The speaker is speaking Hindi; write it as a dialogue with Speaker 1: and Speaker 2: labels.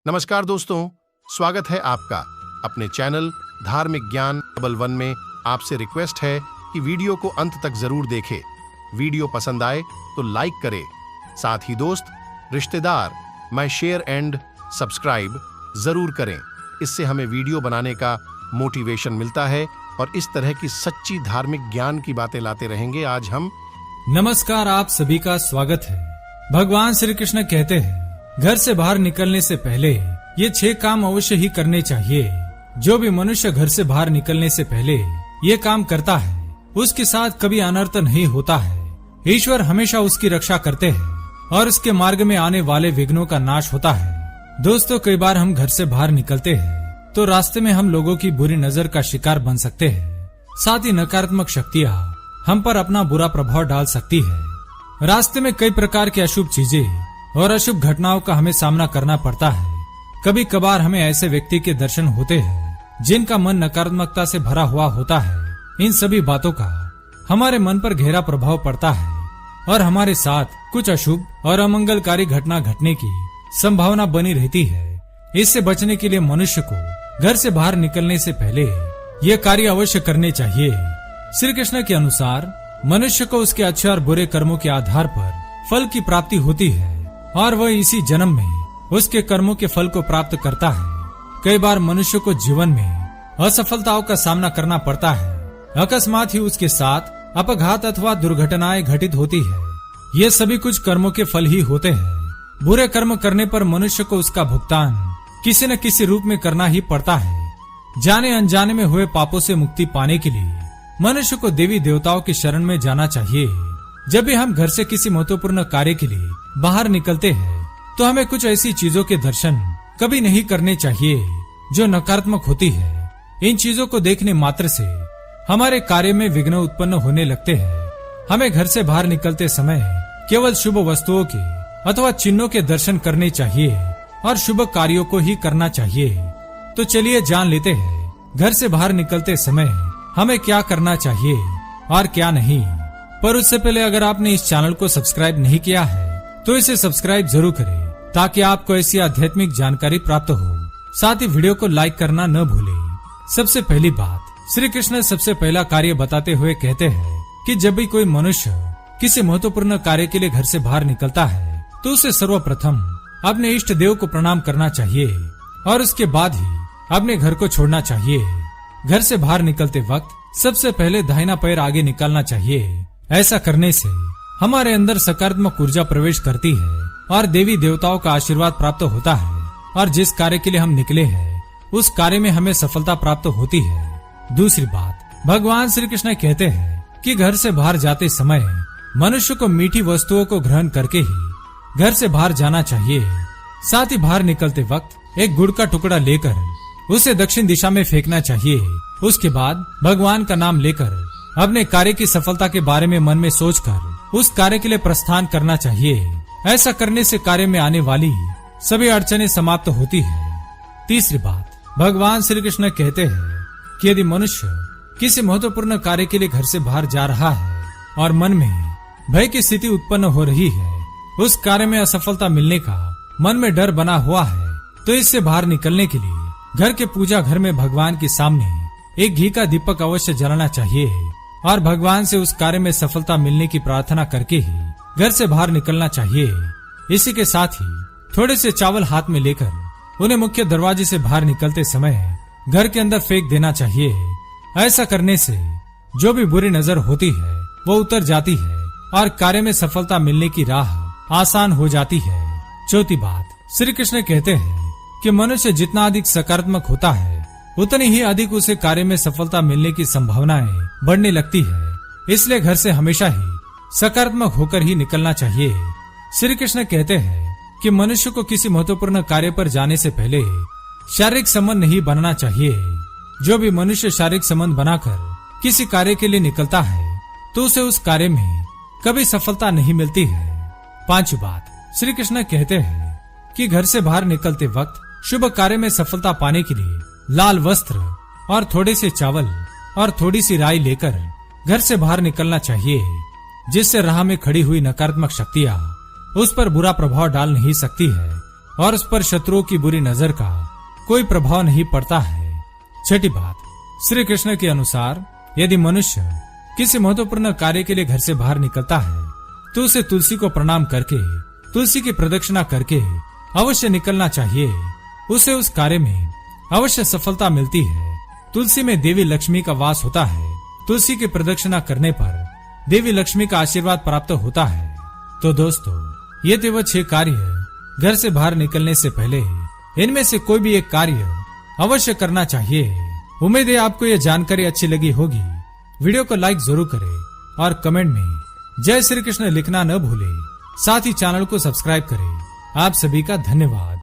Speaker 1: नमस्कार दोस्तों, स्वागत है आपका अपने चैनल धार्मिक ज्ञान डबल वन में। आपसे रिक्वेस्ट है कि वीडियो को अंत तक जरूर देखें। वीडियो पसंद आए तो लाइक करें, साथ ही दोस्त, रिश्तेदार में शेयर एंड सब्सक्राइब जरूर करें। इससे हमें वीडियो बनाने का मोटिवेशन मिलता है और इस तरह की सच्ची धार्मिक ज्ञान की बातें लाते रहेंगे। आज हम
Speaker 2: नमस्कार, आप सभी का स्वागत है। भगवान श्री कृष्ण कहते हैं, घर से बाहर निकलने से पहले ये 6 काम अवश्य ही करने चाहिए। जो भी मनुष्य घर से बाहर निकलने से पहले ये काम करता है, उसके साथ कभी अनर्थ नहीं होता है। ईश्वर हमेशा उसकी रक्षा करते हैं और उसके मार्ग में आने वाले विघ्नों का नाश होता है। दोस्तों, कई बार हम घर से बाहर निकलते हैं तो रास्ते में हम लोगों की बुरी नजर का शिकार बन सकते हैं। साथ ही नकारात्मक शक्तियाँ हम पर अपना बुरा प्रभाव डाल सकती है। रास्ते में कई प्रकार की अशुभ चीजें और अशुभ घटनाओं का हमें सामना करना पड़ता है। कभी कभार हमें ऐसे व्यक्ति के दर्शन होते हैं जिनका मन नकारात्मकता से भरा हुआ होता है। इन सभी बातों का हमारे मन पर गहरा प्रभाव पड़ता है और हमारे साथ कुछ अशुभ और अमंगलकारी घटना घटने की संभावना बनी रहती है। इससे बचने के लिए मनुष्य को घर से बाहर निकलने से पहले ये कार्य अवश्य करने चाहिए। श्री कृष्ण के अनुसार मनुष्य को उसके अच्छे और बुरे कर्मों के आधार पर फल की प्राप्ति होती है और वह इसी जन्म में उसके कर्मों के फल को प्राप्त करता है। कई बार मनुष्य को जीवन में असफलताओं का सामना करना पड़ता है। अकस्मात ही उसके साथ अपघात अथवा दुर्घटनाएं घटित होती है। ये सभी कुछ कर्मों के फल ही होते हैं। बुरे कर्म करने पर मनुष्य को उसका भुगतान किसी न किसी रूप में करना ही पड़ता है। जाने अनजाने में हुए पापों से मुक्ति पाने के लिए मनुष्य को देवी देवताओं की शरण में जाना चाहिए। जब भी हम घर से किसी महत्वपूर्ण कार्य के लिए बाहर निकलते हैं तो हमें कुछ ऐसी चीजों के दर्शन कभी नहीं करने चाहिए जो नकारात्मक होती है। इन चीजों को देखने मात्र से हमारे कार्य में विघ्न उत्पन्न होने लगते हैं। हमें घर से बाहर निकलते समय केवल शुभ वस्तुओं के अथवा चिन्हों के दर्शन करने चाहिए और शुभ कार्यों को ही करना चाहिए। तो चलिए जान लेते हैं घर से बाहर निकलते समय हमें क्या करना चाहिए और क्या नहीं। पर उससे पहले अगर आपने इस चैनल को सब्सक्राइब नहीं किया है तो इसे सब्सक्राइब जरूर करें ताकि आपको ऐसी आध्यात्मिक जानकारी प्राप्त हो। साथ ही वीडियो को लाइक करना न भूलें। सबसे पहली बात, श्री कृष्ण सबसे पहला कार्य बताते हुए कहते हैं कि जब भी कोई मनुष्य किसी महत्वपूर्ण कार्य के लिए घर से बाहर निकलता है तो उसे सर्वप्रथम अपने इष्ट देव को प्रणाम करना चाहिए और उसके बाद ही अपने घर को छोड़ना चाहिए। घर से बाहर निकलते वक्त सबसे पहले दाहिना पैर आगे निकालना चाहिए। ऐसा करने से हमारे अंदर सकारात्मक ऊर्जा प्रवेश करती है और देवी देवताओं का आशीर्वाद प्राप्त होता है और जिस कार्य के लिए हम निकले हैं उस कार्य में हमें सफलता प्राप्त होती है। दूसरी बात, भगवान श्री कृष्ण कहते हैं कि घर से बाहर जाते समय मनुष्य को मीठी वस्तुओं को ग्रहण करके ही घर से बाहर जाना चाहिए। साथ ही बाहर निकलते वक्त एक गुड़ का टुकड़ा लेकर उसे दक्षिण दिशा में फेंकना चाहिए। उसके बाद भगवान का नाम लेकर अपने कार्य की सफलता के बारे में मन में सोचकर उस कार्य के लिए प्रस्थान करना चाहिए। ऐसा करने से कार्य में आने वाली सभी अड़चनें समाप्त होती है। तीसरी बात, भगवान श्री कृष्ण कहते हैं कि यदि मनुष्य किसी महत्वपूर्ण कार्य के लिए घर से बाहर जा रहा है और मन में भय की स्थिति उत्पन्न हो रही है, उस कार्य में असफलता मिलने का मन में डर बना हुआ है, तो इससे बाहर निकलने के लिए घर के पूजा घर में भगवान के सामने एक घी का दीपक अवश्य जलाना चाहिए और भगवान से उस कार्य में सफलता मिलने की प्रार्थना करके ही घर से बाहर निकलना चाहिए। इसी के साथ ही थोड़े से चावल हाथ में लेकर उन्हें मुख्य दरवाजे से बाहर निकलते समय घर के अंदर फेंक देना चाहिए। ऐसा करने से जो भी बुरी नजर होती है वो उतर जाती है और कार्य में सफलता मिलने की राह आसान हो जाती है। चौथी बात, श्री कृष्ण कहते हैं कि मनुष्य जितना अधिक सकारात्मक होता है उतनी ही अधिक उसे कार्य में सफलता मिलने की संभावनाएं बढ़ने लगती है। इसलिए घर से हमेशा ही सकारात्मक होकर ही निकलना चाहिए। श्री कृष्ण कहते हैं कि मनुष्य को किसी महत्वपूर्ण कार्य पर जाने से पहले शारीरिक संबंध नहीं बनाना चाहिए। जो भी मनुष्य शारीरिक संबंध बनाकर किसी कार्य के लिए निकलता है तो उसे उस कार्य में कभी सफलता नहीं मिलती है। पांचवी बात, श्री कृष्ण कहते हैं कि घर से बाहर निकलते वक्त शुभ कार्य में सफलता पाने के लिए लाल वस्त्र और थोड़े से चावल और थोड़ी सी राई लेकर घर से बाहर निकलना चाहिए, जिससे राह में खड़ी हुई नकारात्मक शक्तियाँ उस पर बुरा प्रभाव डाल नहीं सकती है। और उस पर शत्रुओं की बुरी नजर का कोई प्रभाव नहीं पड़ता है। छठी बात, श्री कृष्ण के अनुसार यदि मनुष्य किसी महत्वपूर्ण कार्य के लिए घर से बाहर निकलता है तो उसे तुलसी को प्रणाम करके, तुलसी की प्रदक्षिणा करके अवश्य निकलना चाहिए। उसे उस कार्य में अवश्य सफलता मिलती है। तुलसी में देवी लक्ष्मी का वास होता है। तुलसी की प्रदक्षिणा करने पर देवी लक्ष्मी का आशीर्वाद प्राप्त होता है। तो दोस्तों, ये थे वो 6 कार्य घर से बाहर निकलने से पहले। इनमें से कोई भी एक कार्य अवश्य करना चाहिए। उम्मीद है आपको ये जानकारी अच्छी लगी होगी। वीडियो को लाइक जरूर करें और कमेंट में जय श्री कृष्ण लिखना न भूलें। साथ ही चैनल को सब्सक्राइब करें। आप सभी का धन्यवाद।